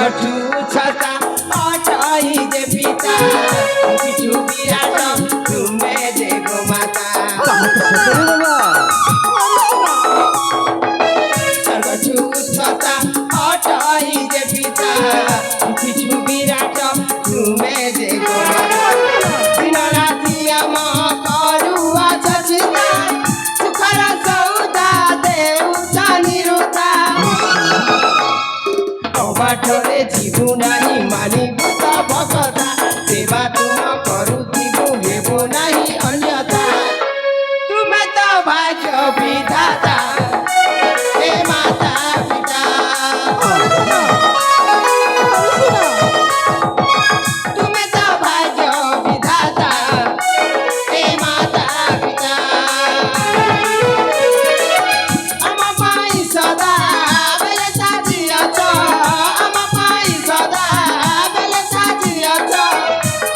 স্বর্গঠু ছটা অটাই যে পিতা কিছু বিরাট তুমি যে গো মাতা স্বর্গঠু ছটা অটাই যে পিতা কিছু বিরাট তুমি যে গো মাতা দিন রাতি আম করুয়া চিন্তা সুখর সৌদা দেউতা নিরুতা অবাটরে জীবু নাহি মানিবু তব কথা সেবা তুম করুথিবু হেবু নাহি অন্যথা তুমে তো ভাগ্য বিধাতা হে মাতা পিতা তুমে তো ভাগ্য বিধাতা হে মাতা পিতা ଆମ ପାଇଁ ସଦା ବେଲେ ସାଜି ଅଛ ଆମ ପାଇଁ ସଦା ବେଲେ ସାଜି ଅଛ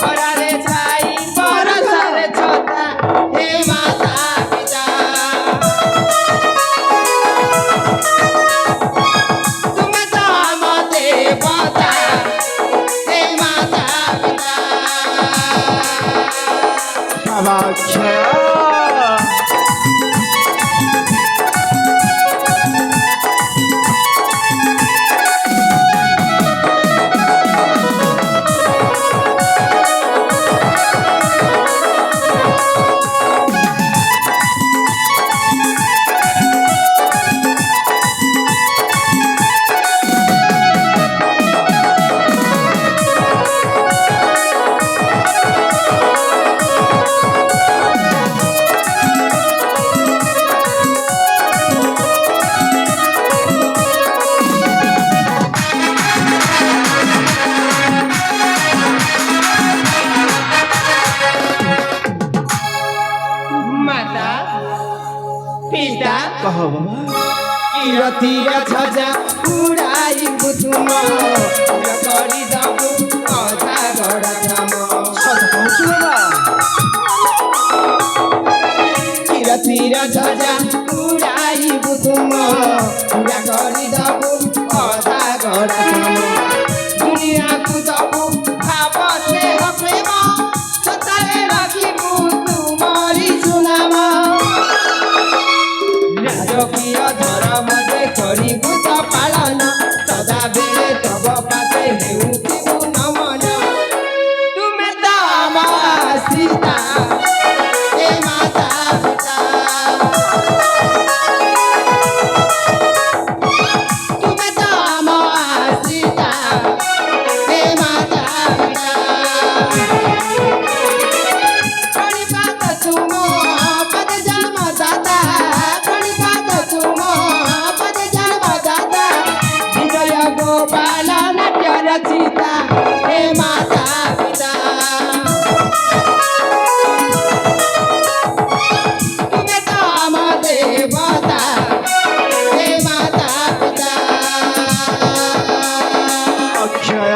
ଖରାରେ ଛାଇ ବରଷାରେ ଛତା ହେ ମାତା ପିତା ତୁମେ ତ ଆମ ଦେବତା ହେ ମାତା ପିତା বাবা অক্ষয় ମାତା ପିତା কহ বাবা কিরতির ছজা উড়াইবু তুম କରିଦବୁ ଅଧା ଗଡ଼ ଧାମ সত কହୁছি বাবা কিরতির ছজা উড়াইবু তুম କରିଦବୁ ଅଧା ଗଡ଼ ଧାମ ଦୁନିଆକୁ ଦବୁ ଭାବ ସ୍ନେହ ପ୍ରେମ ସତରେ ରଖିବୁ ତୁମରି ସୁନାମ রাজকীয় ধর্মে করিবু তো পালন সদাবেলে তব পাতে হেউথিবু নমন তুমে তো আমার সীতা হে মাতা পিতা তুমে তো আমার সীতা হে মাতা পিতা প্রণিপাত তুম পদে জন্ম দাতা প্রণিপাত তুম পদে জন্ম দাতা হৃদয় গোপাল নাট্য রচিতা হে মাতা পিতা তুমে তো আম দেবতা হে মাতা পিতা অক্ষয়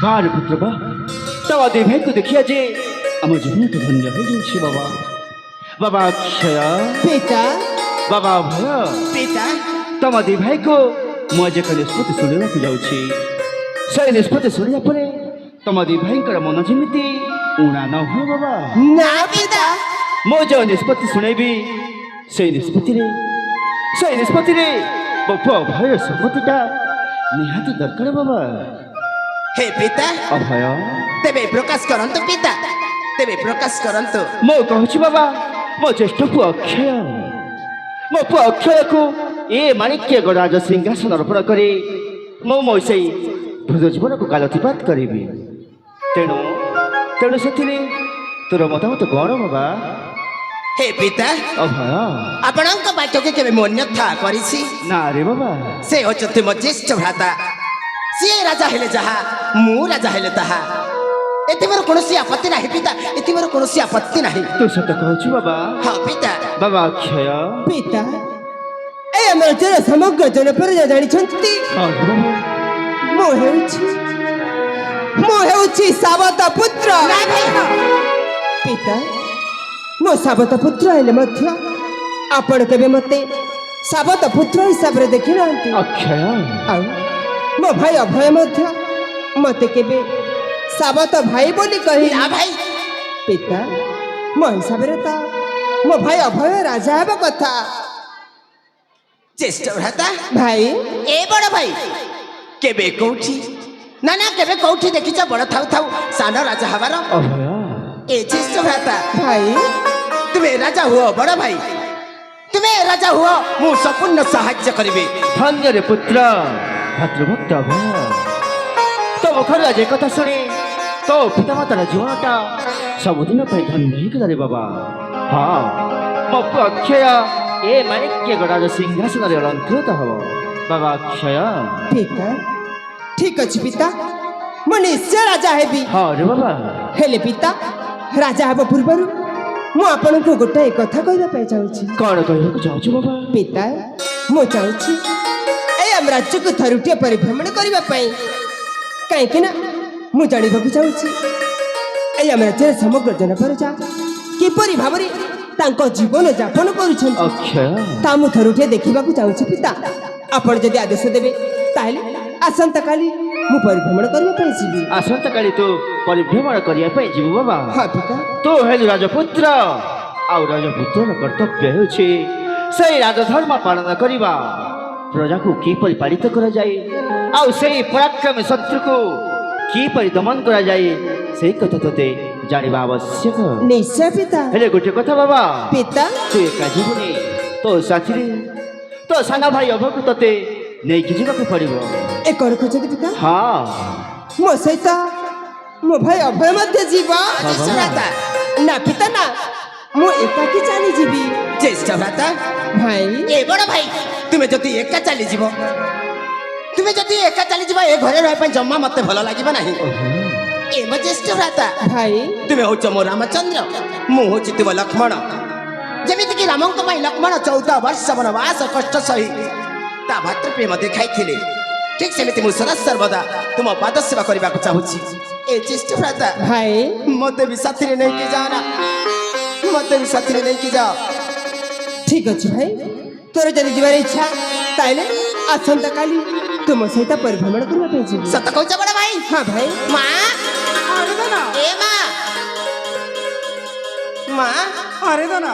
বার পুত্র বা তবা দুই ভাইকে দেখিয়া যে আমার জীবনটা ধন্য হয়ে যাচ্ছে বাবা বাবা অক্ষয় পিতা বাবা ভয় পিতা ତମ ଦି ଭାଇକୁ ମୁଁ ଆଜି ଏକ ନିଷ୍ପତ୍ତି ଶୁଣିବାକୁ ଯାଉଛି ସେଇ ନିଷ୍ପତ୍ତି ଶୁଣିବା ପରେ ତମ ଦି ଭାଇଙ୍କର ମନ ଯେମିତି ଉଣା ନ ହୁଏ ବାବା ନା ପିତା ମୁଁ ଯେଉଁ ନିଷ୍ପତ୍ତି ଶୁଣେଇବି ସେଇ ନିଷ୍ପତ୍ତିରେ ମୋ ପୁଅ ଅଭୟ ସମ୍ମତିଟା ନିହାତି ଦରକାର ବାବା हे पिता ଅଭୟ तेबे प्रकाश करंतु पिता तेबे प्रकाश करंतु ମୁଁ କହୁଛି ବାବା ମୋ ଜ୍ୟେଷ୍ଠ ପୁଅ ଅକ୍ଷୟ ମୋ ପୁଅ ଅକ୍ଷୟକୁ ଏ ମାଣିକ୍ୟ ଗଡ଼ାଜ ସିଂହାସନ ଅର୍ପଣ କରି ମୁଁ ମୋ ସେଇ ଭୃଜ ଜୀବନକୁ କାଳତିପାତ କରିବି। ତେଣୁ ତେଣୁ ସେଥିରେ ତୋର ମତାମତ କ'ଣ ବାବା? ହେ ପିତା, ଅଭୟ ଆପଣଙ୍କ ବାକ୍ୟକୁ କେବେ ମୁଁ ଅନ୍ୟଥା କରିଛି? ନା ରେ ବାବା। ସେ ଅଛନ୍ତି ମୋ ଜ୍ୟେଷ୍ଠ ଭ୍ରାତା। ସିଏ ରାଜା ହେଲେ ଯାହା, ମୁଁ ରାଜା ହେଲେ ତାହା। ଏଠି ମୋର କୌଣସି ଆପତ୍ତି ନାହିଁ ପିତା, ଏଠି ମୋର କୌଣସି ଆପତ୍ତି ନାହିଁ। ତୁ ସତ କହୁଛୁ ବାବା? ହଁ ପିତା। ବାବା ଅକ୍ଷୟ ପିତା ଏ ଆମ ରାଜ୍ୟର ସମଗ୍ର ଜନପରିଜା ଜାଣିଛନ୍ତି ହଁ ବାବା। ମୁଁ ହେଉଛି ସାବତ ପୁତ୍ର। ନାଇଁ ଭାଇ, ପିତା ମୁଁ ସାବତ ପୁତ୍ର ହେଲେ ମଧ୍ୟ ଆପଣ କେବେ ମତେ ସାବତ ପୁତ୍ର ହିସାବରେ ଦେଖିନାହାନ୍ତି। ଅକ୍ଷୟ ଆଉ ମୋ ଭାଇ ଅଭୟ ମଧ୍ୟ ମତେ କେବେ ସାବତ ଭାଇ ବୋଲି କହି। ନା ଭାଇ, ପିତା ମୋ ହିସାବରେ ତ ମୋ ଭାଇ ଅଭୟ ରାଜା ହେବା କଥା। ଜ୍ୟେଷ୍ଠ ଭ୍ରାତା ଭାଇ ଏ ବଡ଼ ଭାଇ କେବେ କୋଉଠି ନା ନା କେବେ କୋଉଠି ଦେଖିଛ ବଡ଼ ଥାଉ ଥାଉ ସାନ ରାଜା ହବାର? ଅଭୟ ଏ ଜ୍ୟେଷ୍ଠ ଭ୍ରାତା, ଭାଇ ତୁମେ ରାଜା ହୁଅ ବଡ଼ ଭାଇ, ତୁମେ ରାଜା ହୁଅ, ମୁଁ ସମ୍ପୂର୍ଣ୍ଣ ସାହାଯ୍ୟ କରିବି। ଧନ୍ୟରେ ପୁତ୍ର ଭାତୃଭକ୍ତ ଅଭୟ। ତୋ ମୁଖରୁ ଆଜି କଥା ଶୁଣି ତୋ ପିତାମାତାର ଜୀବନଟା ସବୁଦିନ ପାଇଁ ଧନ୍ୟ ହେଇଗଲା ବାବା। ହଁ ମୋ ପୁଅ ଅକ୍ଷୟ ଏ ମାଣିକ୍ୟ ଗଡ଼ାଜ ସିଂହାସନରେ ଅଳଙ୍କୃତ ହବ ବାବା ଅକ୍ଷୟ। ପିତା ଠିକ ଅଛି ପିତା, ମୁଁ ନିଶ୍ଚୟ ରାଜା ହେବି। ହଁ ରେ ବାବା। ହେଲେ ପିତା ରାଜା ହେବା ପୂର୍ବରୁ ମୁଁ ଆପଣଙ୍କୁ ଗୋଟାଏ କଥା କହିବା ପାଇଁ ଚାହୁଁଛି। କ'ଣ କହିବାକୁ ଚାହୁଁଛୁ ବାବା? ପିତା ମୁଁ ଚାହୁଁଛି ଏଇ ଆମ ରାଜ୍ୟକୁ ଥରୁଟିଏ ପରିଭ୍ରମଣ କରିବା ପାଇଁ। କାହିଁକି ନା ମୁଁ ଜାଣିବାକୁ ଚାହୁଁଛି ଏଇ ଆମ ରାଜ୍ୟର ସମଗ୍ର ଜନପରିଜା କିପରି ଭାବରେ ତାଙ୍କ ଜୀବନ ଯାପନ କରୁଛନ୍ତି, ଅକ୍ଷୟ ତା ମୁଁ ଥରୁଟିଏ ଦେଖିବାକୁ ଚାହୁଁଛି। ପିତା ଆପଣ ଯଦି ଆଦେଶ ଦେବେ ତାହେଲେ ଆସନ୍ତାକାଲି ମୁଁ ପରିଭ୍ରମଣ କରିବା ପାଇଁ ଯିବି। ଆସନ୍ତାକାଲି ତୁ ପରିଭ୍ରମଣ କରିବା ପାଇଁ ଯିବୁ ବାବା? ହଁ ପିତା। ତୁ ହେଲୁ ରାଜପୁତ୍ର, ଆଉ ରାଜପୁତ୍ରର କର୍ତ୍ତବ୍ୟ ହେଉଛି ସେଇ ରାଜଧର୍ମ ପାଳନ କରିବା। ପ୍ରଜାକୁ କିପରି ପାଳିତ କରାଯାଏ ଆଉ ସେଇ ପରାକ୍ରମୀ ଶତ୍ରୁକୁ କିପରି ଦମନ କରାଯାଏ ସେଇ କଥା ତୋତେ ଜାଣିବା ଆବଶ୍ୟକ। ନିଶ୍ଚୟ ପିତା। ହେଲେ ଗୋଟେ କଥା ବାବା, ପିତା ତୁ ଏକା ଯିବୁନି, ତୋ ସାଥିରେ ତୋ ସାନ ଭାଇ ଅଭୟକୁ ତୋତେ ନେଇକି ଯିବାକୁ ପଡ଼ିବ। ଏ କ'ଣ କହୁଛନ୍ତି ପିତା? ହଁ ମୋ ସହିତ ମୋ ଭାଇ ଅଭୟ ମଧ୍ୟ ଯିବ? ଜ୍ୟେଷ୍ଠ ଭ୍ରାତା, ନା ପିତା ନା, ମୁଁ ଏକାକି ଚାଲିଯିବି। ଜ୍ୟେଷ୍ଠ ଭ୍ରାତା, ଭାଇ ଏ ବଡ଼ ଭାଇ ତୁମେ ଯଦି ଏକା ଚାଲିଯିବ, ତୁମେ ଯଦି ଏକା ଚାଲିଯିବ ଏ ଘରେ ରହିବା ପାଇଁ ଜମା ମତେ ଭଲ ଲାଗିବ ନାହିଁ। ଏ ମୋ ଜ୍ୟେଷ୍ଠ ଭ୍ରାତା, ଭାଇ ତୁମେ ହଉଛ ମୋ ରାମଚନ୍ଦ୍ର, ମୁଁ ହଉଛି ତୁମ ଲକ୍ଷ୍ମଣ। ଯେମିତିକି ରାମଙ୍କ ପାଇଁ ଲକ୍ଷ୍ମଣ 14 ବର୍ଷ ବନବାସ କଷ୍ଟ ସହି ତା ଭାତୃପ୍ରେମ ଦେଖାଇଥିଲେ, ଠିକ୍ ସେମିତି ମୁଁ ସଦା ସର୍ବଦା ତୁମ ପାଦ ସେବା କରିବାକୁ ଚାହୁଁଛି। ଏ ଜ୍ୟେଷ୍ଠ ଭ୍ରାତା, ଭାଇ ମତେ ବି ସାଥିରେ ନେଇକି ଯାଅ ନା, ମତେ ବି ସାଥିରେ ନେଇକି ଯାଅ। ଠିକ ଅଛି ଭାଇ, ତୋର ଯଦି ଯିବାର ଇଚ୍ଛା ତାହେଲେ ଆସନ୍ତାକାଲି ତୁମ ସହିତ ପରିଭ୍ରମଣ କରିବା ପାଇଁ ଯିବି। ସତ କହୁଛ ବଡ଼ ଭାଇ? ହଁ ଭାଇ। ମା, ଏ ମା, ମା, अरे तो ना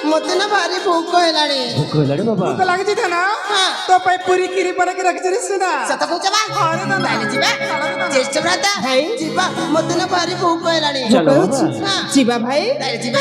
ମତେ ନା ଭାରି ଭୋକ ହେଲାଣି। ଭୋକ ହେଲାଣି ବାବା? तो लग जी था ना हाँ। तो पे पूरी खीरी बना के रख जरी सुना ସତ କହୁଛ ବା? अरे तो ना ତାହେଲେ ଯିବା ଜ୍ୟେଷ୍ଠ ଭ୍ରାତା, ଭାଇ। ଯିବା, ମତେ ନା ଭାରି ଭୋକ ହେଲାଣି। ଚାଲ କହୁଛି ବାବା। ହଁ। ଯିବା ଭାଇ। ତାହେଲେ ଯିବା।